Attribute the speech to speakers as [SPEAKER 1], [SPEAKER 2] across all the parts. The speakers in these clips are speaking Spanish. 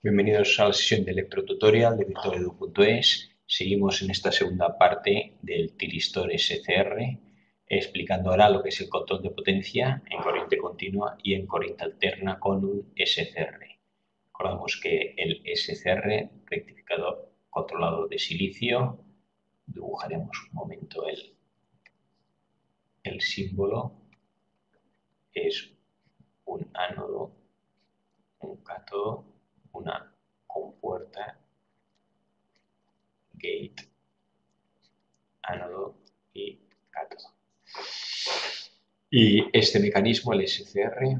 [SPEAKER 1] Bienvenidos a la sesión de electrotutorial de virtualedu.es. Seguimos en esta segunda parte del tiristor SCR, explicando ahora lo que es el control de potencia en corriente continua y en corriente alterna con un SCR. Recordamos que el SCR, rectificador controlador de silicio, dibujaremos un momento el símbolo, es un ánodo, un cátodo, una compuerta, gate, ánodo y cátodo. Y este mecanismo, el SCR,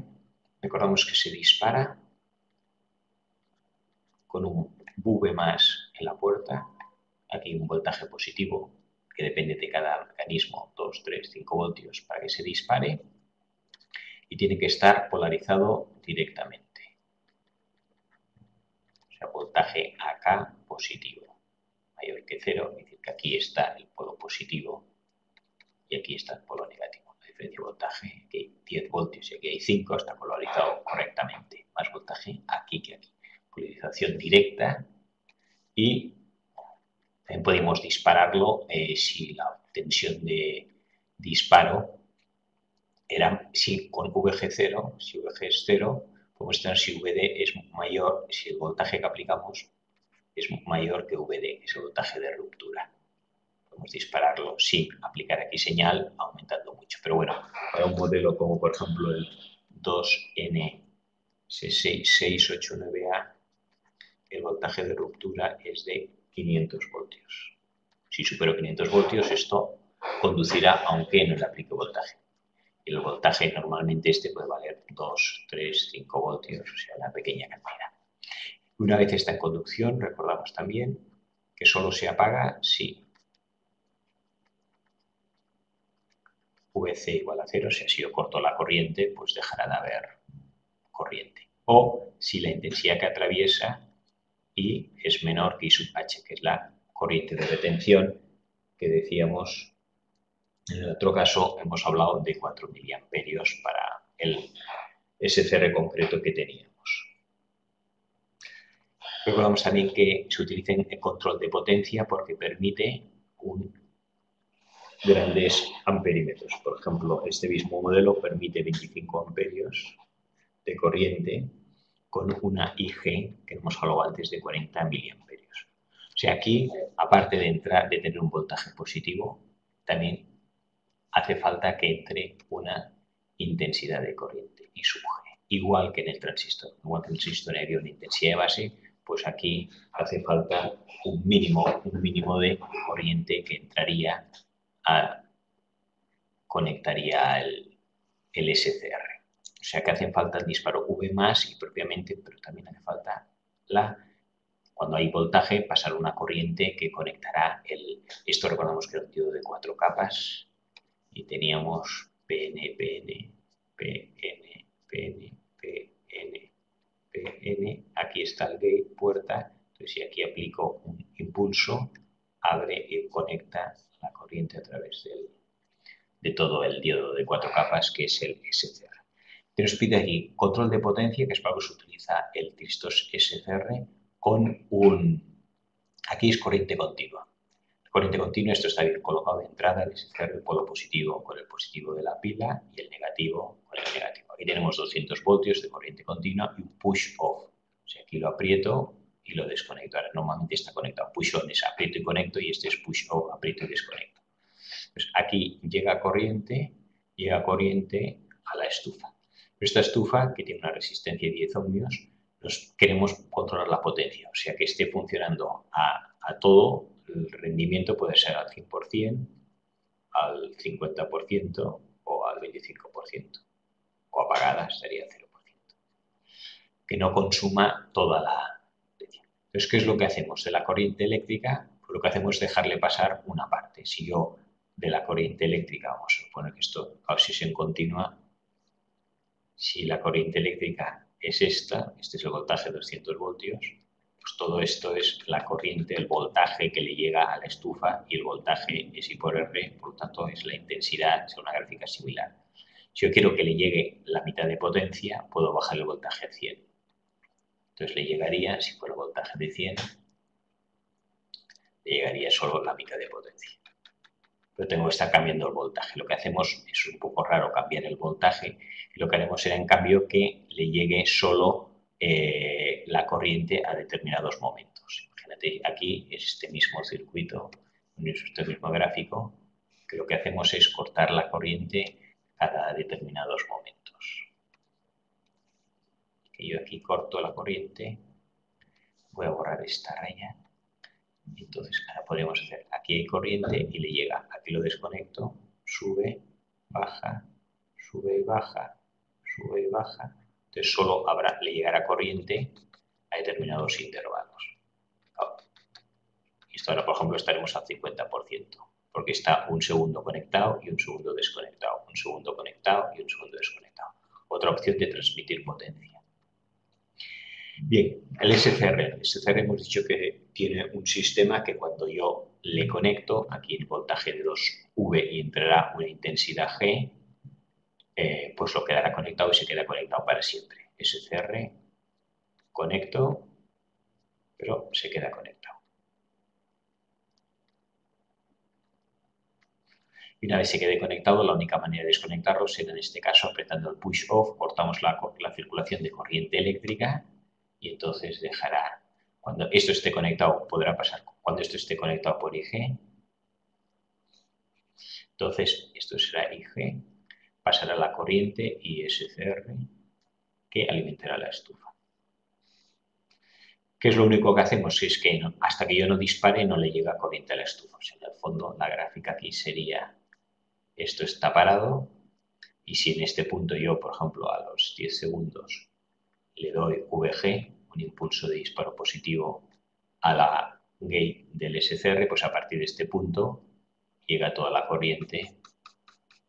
[SPEAKER 1] recordamos que se dispara con un V más en la puerta. Aquí un voltaje positivo que depende de cada mecanismo, 2, 3, 5 voltios para que se dispare. Y tiene que estar polarizado directamente. O sea, voltaje AK positivo, mayor que 0, es decir, que aquí está el polo positivo y aquí está el polo negativo. La diferencia de voltaje, que hay 10 voltios y aquí hay 5, está polarizado correctamente. Más voltaje aquí que aquí. Polarización directa y también podemos dispararlo si la tensión de disparo era con VG0, si VG es 0, podemos tener si VD es mayor, si el voltaje que aplicamos es mayor que VD, que es el voltaje de ruptura. Podemos dispararlo sin aplicar aquí señal, aumentando mucho. Pero bueno, para un modelo como por ejemplo el 2NC689A, el voltaje de ruptura es de 500 voltios. Si supero 500 voltios, esto conducirá aunque no le aplique voltaje. Y el voltaje normalmente puede valer 2, 3, 5 voltios, o sea, una pequeña cantidad. Una vez está en conducción, recordamos también que solo se apaga si VC igual a 0, si yo corto la corriente, pues dejará de haber corriente. O si la intensidad que atraviesa I es menor que I sub H, que es la corriente de retención que decíamos. En el otro caso hemos hablado de 4 miliamperios para el SCR concreto que teníamos. Recordamos también que se utiliza el control de potencia porque permite grandes amperímetros. Por ejemplo, este mismo modelo permite 25 amperios de corriente con una IG que hemos hablado antes de 40 miliamperios. O sea, aquí, aparte de tener un voltaje positivo, también hace falta que entre una intensidad de corriente I sub G, igual que en el transistor. Igual que en el transistor había una intensidad de base, pues aquí hace falta un mínimo de corriente que conectaría el SCR. O sea que hace falta el disparo V más y propiamente, pero también hace falta cuando hay voltaje, pasar una corriente que conectará esto recordamos que era un diodo de 4 capas y teníamos PN, PN, PN, PN, PN, PN. Aquí está el gate, puerta. Entonces, si aquí aplico un impulso, abre y conecta la corriente a través de todo el diodo de 4 capas que es el SCR. Te nos pide aquí control de potencia, que es para lo que se utiliza el tiristor SCR, con aquí es corriente continua. Corriente continua, esto está bien colocado de entrada, el SCR, el polo positivo con el positivo de la pila y el negativo con el negativo. Aquí tenemos 200 voltios de corriente continua y un push-off. O sea, aquí lo aprieto y lo desconecto. Ahora, normalmente está conectado. Push-on es aprieto y conecto y este es push-off, aprieto y desconecto. Pues aquí llega corriente a la estufa. Esta estufa, que tiene una resistencia de 10 ohmios, queremos controlar la potencia, o sea que esté funcionando a todo. El rendimiento puede ser al 100%, al 50% o al 25%, o apagada sería 0%. Que no consuma toda la potencia. Entonces, ¿qué es lo que hacemos? De la corriente eléctrica, pues lo que hacemos es dejarle pasar una parte. Si yo de la corriente eléctrica, vamos a suponer que esto a obsesión continua, si la corriente eléctrica es esta, este es el voltaje de 200 voltios, pues todo esto es la corriente, el voltaje que le llega a la estufa y el voltaje es I por R, por lo tanto es la intensidad, es una gráfica similar. Si yo quiero que le llegue la mitad de potencia, puedo bajar el voltaje a 100. Entonces le llegaría, si fuera voltaje de 100, le llegaría solo la mitad de potencia. Pero tengo que estar cambiando el voltaje. Lo que hacemos es un poco raro cambiar el voltaje y lo que haremos será en cambio que le llegue solo la corriente a determinados momentos. Imagínate, aquí es este mismo circuito, este mismo gráfico, que lo que hacemos es cortar la corriente cada determinados momentos. Que yo aquí corto la corriente, voy a borrar esta raya. Entonces, ahora podríamos hacer, aquí hay corriente y le llega, aquí lo desconecto, sube, baja, sube y baja, sube y baja. Entonces, solo le llegará corriente a determinados intervalos. Esto ahora, por ejemplo, estaremos al 50%, porque está un segundo conectado y un segundo desconectado, un segundo conectado y un segundo desconectado. Otra opción de transmitir potencia. Bien, el SCR. El SCR hemos dicho que tiene un sistema que cuando yo le conecto, aquí el voltaje de 2V y entrará una intensidad G, pues lo quedará conectado y se queda conectado para siempre. SCR, conecto, pero se queda conectado. Y una vez se quede conectado, la única manera de desconectarlo será en este caso apretando el push off, cortamos la circulación de corriente eléctrica y entonces dejará, cuando esto esté conectado, podrá pasar, cuando esto esté conectado por IG, entonces esto será IG, pasará la corriente ISCR que alimentará la estufa. ¿Qué es lo único que hacemos? Es que hasta que yo no dispare no le llega corriente a la estufa. O sea, en el fondo la gráfica aquí sería, esto está parado y si en este punto yo, por ejemplo, a los 10 segundos le doy VG, un impulso de disparo positivo a la gate del SCR, pues a partir de este punto llega toda la corriente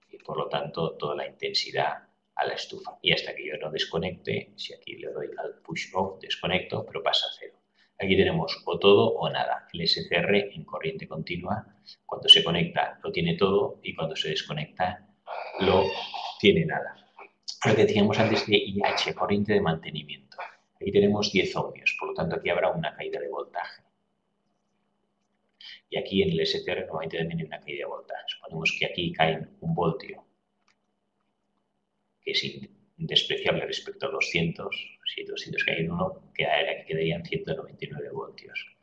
[SPEAKER 1] y por lo tanto toda la intensidad a la estufa. Y hasta que yo no desconecte, si aquí le doy al push off, desconecto, pero pasa a cero. Aquí tenemos o todo o nada. El SCR en corriente continua, cuando se conecta lo tiene todo y cuando se desconecta lo tiene nada. Lo que teníamos antes de IH, corriente de mantenimiento. Aquí tenemos 10 ohmios, por lo tanto aquí habrá una caída de voltaje. Y aquí en el SCR normalmente también hay una caída de voltaje. Suponemos que aquí cae 1 voltio, que es despreciable respecto a 200. Si 200 cae en 1, aquí quedarían 199 voltios.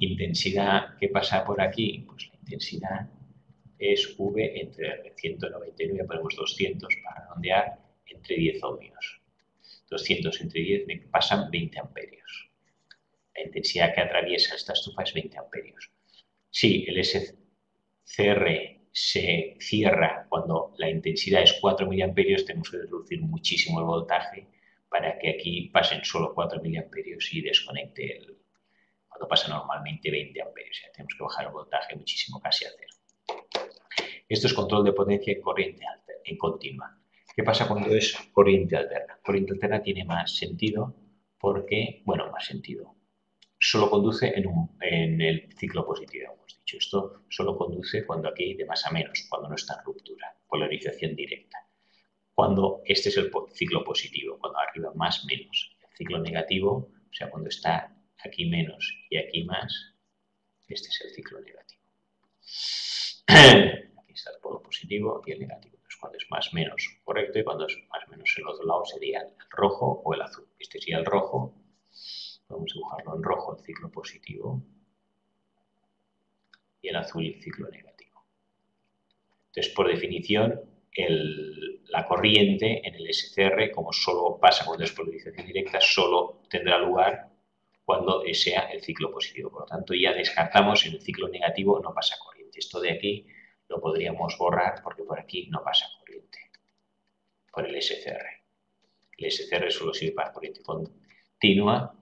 [SPEAKER 1] Intensidad, ¿qué pasa por aquí? Pues la intensidad es V entre 199, ponemos 200 para redondear, entre 10 ohmios. 200 entre 10 me pasan 20 amperios. La intensidad que atraviesa esta estufa es 20 amperios. Si el SCR se cierra cuando la intensidad es 4 miliamperios, tenemos que reducir muchísimo el voltaje para que aquí pasen solo 4 miliamperios y desconecte cuando pasa normalmente 20 amperios. Ya tenemos que bajar el voltaje muchísimo, casi a cero. Esto es control de potencia en corriente en continua. ¿Qué pasa cuando es corriente alterna? Corriente alterna tiene más sentido porque, bueno, más sentido. Solo conduce en el ciclo positivo, hemos dicho. Esto solo conduce cuando aquí hay de más a menos, cuando no está en ruptura, polarización directa. Cuando este es el ciclo positivo, cuando arriba más, menos. El ciclo negativo, o sea, cuando está aquí menos y aquí más, este es el ciclo negativo. Aquí está el polo positivo y el negativo. Entonces, cuando es más menos, correcto, y cuando es más menos el otro lado sería el rojo o el azul. Este sería el rojo. Podemos dibujarlo en rojo, el ciclo positivo, y en azul, el ciclo negativo. Entonces, por definición, la corriente en el SCR, como solo pasa cuando es polarización directa, solo tendrá lugar cuando sea el ciclo positivo. Por lo tanto, ya descartamos en el ciclo negativo no pasa corriente. Esto de aquí lo podríamos borrar porque por aquí no pasa corriente, por el SCR. El SCR solo sirve para corriente continua,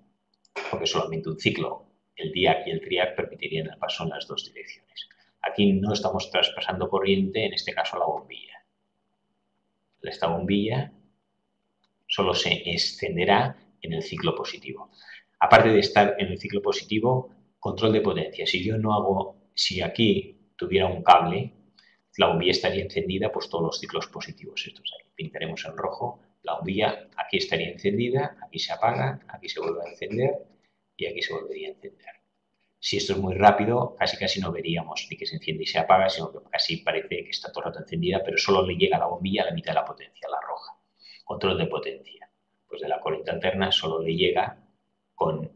[SPEAKER 1] porque solamente un ciclo, el diac y el triac, permitirían el paso en las dos direcciones. Aquí no estamos traspasando corriente, en este caso la bombilla. Esta bombilla solo se extenderá en el ciclo positivo. Aparte de estar en el ciclo positivo, control de potencia. Si aquí tuviera un cable, la bombilla estaría encendida pues todos los ciclos positivos. Estos ahí pintaremos en rojo La bombilla aquí estaría encendida, aquí se apaga, aquí se vuelve a encender y aquí se volvería a encender. Si esto es muy rápido, casi no veríamos ni que se enciende y se apaga, sino que casi parece que está todo el rato encendida, pero solo le llega a la bombilla a la mitad de la potencia, la roja. Control de potencia. Pues de la corriente alterna solo le llega con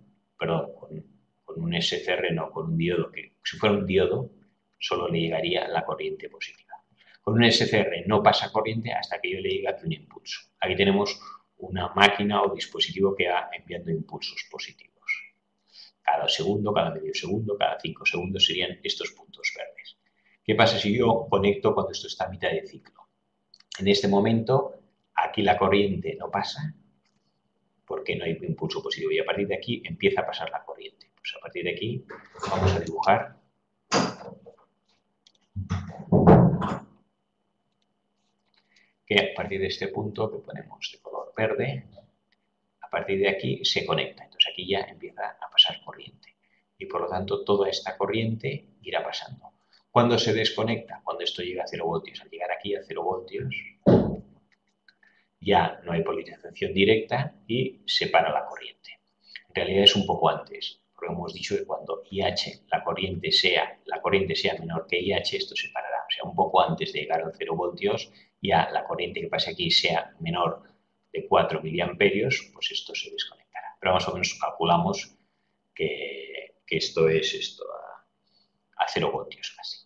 [SPEAKER 1] un SCR, no, con un diodo, que si fuera un diodo, solo le llegaría la corriente positiva. Con un SCR no pasa corriente hasta que yo le llegue aquí un impulso. Aquí tenemos una máquina o dispositivo que va enviando impulsos positivos. Cada segundo, cada medio segundo, cada 5 segundos serían estos puntos verdes. ¿Qué pasa si yo conecto cuando esto está a mitad de ciclo? En este momento, aquí la corriente no pasa porque no hay impulso positivo y a partir de aquí empieza a pasar la corriente. Pues a partir de aquí vamos a dibujar que a partir de este punto que ponemos de color verde, a partir de aquí se conecta. Entonces aquí ya empieza a pasar corriente y por lo tanto toda esta corriente irá pasando. ¿Cuándo se desconecta? Cuando esto llega a 0 voltios. Al llegar aquí a 0 voltios ya no hay polarización directa y se para la corriente. En realidad es un poco antes, porque hemos dicho que cuando IH, la corriente sea menor que IH, esto se parará. O sea, un poco antes de llegar a 0 voltios, ya la corriente que pase aquí sea menor de 4 miliamperios, pues esto se desconectará. Pero más o menos calculamos que esto es a 0 voltios casi.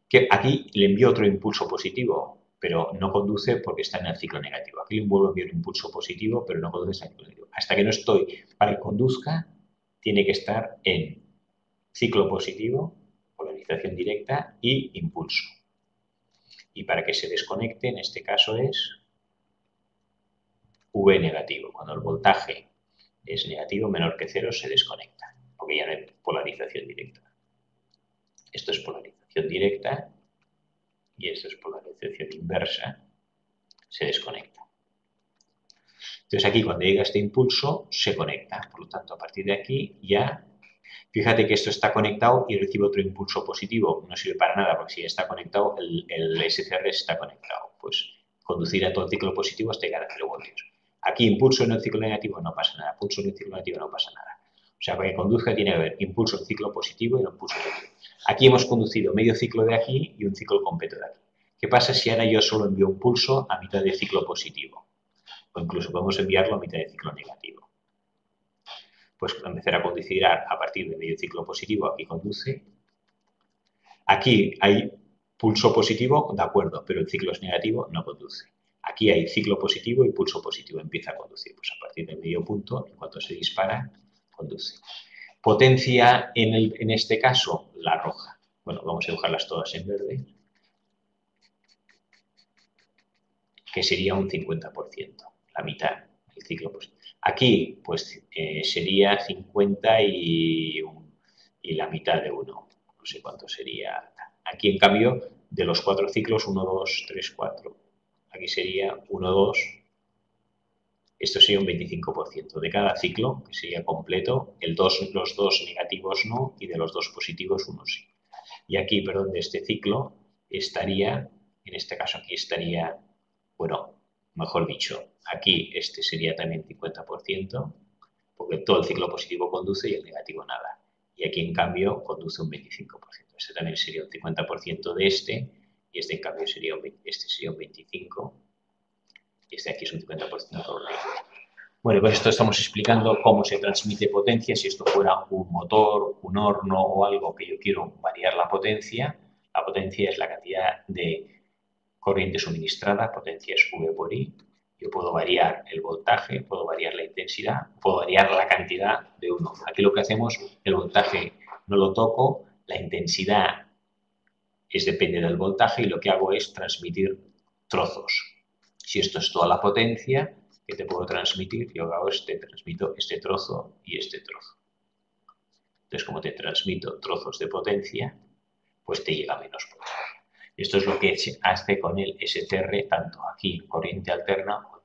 [SPEAKER 1] Que aquí le envío otro impulso positivo, pero no conduce porque está en el ciclo negativo. Aquí le vuelvo a enviar un impulso positivo, pero no conduce en el ciclo negativo. Hasta que no estoy para que conduzca, tiene que estar en ciclo positivo, polarización directa y impulso. Y para que se desconecte, en este caso es V negativo. Cuando el voltaje es negativo, menor que 0, se desconecta, porque ya no hay polarización directa. Esto es polarización directa y esto es polarización inversa, se desconecta. Entonces aquí cuando llega este impulso se conecta, por lo tanto a partir de aquí ya, fíjate que esto está conectado y recibe otro impulso positivo, no sirve para nada porque si ya está conectado el SCR está conectado, pues conducirá todo el ciclo positivo hasta llegar a 0 voltios. Aquí impulso en el ciclo negativo no pasa nada, impulso en el ciclo negativo no pasa nada. O sea, para que conduzca tiene que haber impulso en ciclo positivo y un impulso negativo. Aquí hemos conducido medio ciclo de aquí y un ciclo completo de aquí. ¿Qué pasa si ahora yo solo envío un pulso a mitad de ciclo positivo? O incluso podemos enviarlo a mitad de ciclo negativo. Pues empezar a conducir a partir de medio ciclo positivo, aquí conduce. Aquí hay pulso positivo, de acuerdo, pero el ciclo es negativo, no conduce. Aquí hay ciclo positivo y pulso positivo, empieza a conducir. Pues a partir del medio punto, en cuanto se dispara, conduce. Potencia en este caso, la roja. Bueno, vamos a dibujarlas todas en verde. Que sería un 50%, la mitad del ciclo positivo. Aquí, pues, sería 50 y la mitad de 1. No sé cuánto sería. Aquí, en cambio, de los 4 ciclos, 1, 2, 3, 4. Aquí sería 1, 2. Esto sería un 25%. De cada ciclo, que sería completo, los 2 negativos no, y de los 2 positivos, 1 sí. Y aquí, perdón, de este ciclo, estaría, en este caso aquí estaría, bueno, mejor dicho, aquí este sería también 50%, porque todo el ciclo positivo conduce y el negativo nada. Y aquí, en cambio, conduce un 25%. Este también sería un 50% de este, y este, en cambio, sería un 25%, y este aquí es un 50% por ley. Bueno, pues esto estamos explicando cómo se transmite potencia. Si esto fuera un motor, un horno o algo que yo quiero variar la potencia es la cantidad de corriente suministrada, potencia es V por I. Yo puedo variar el voltaje, puedo variar la intensidad, puedo variar la cantidad de uno. Aquí lo que hacemos, el voltaje no lo toco, la intensidad depende del voltaje y lo que hago es transmitir trozos. Si esto es toda la potencia que te puedo transmitir, yo hago transmito este trozo y este trozo. Entonces, como te transmito trozos de potencia, pues te llega menos potencia. Esto es lo que se hace con el SCR, tanto aquí corriente alterna o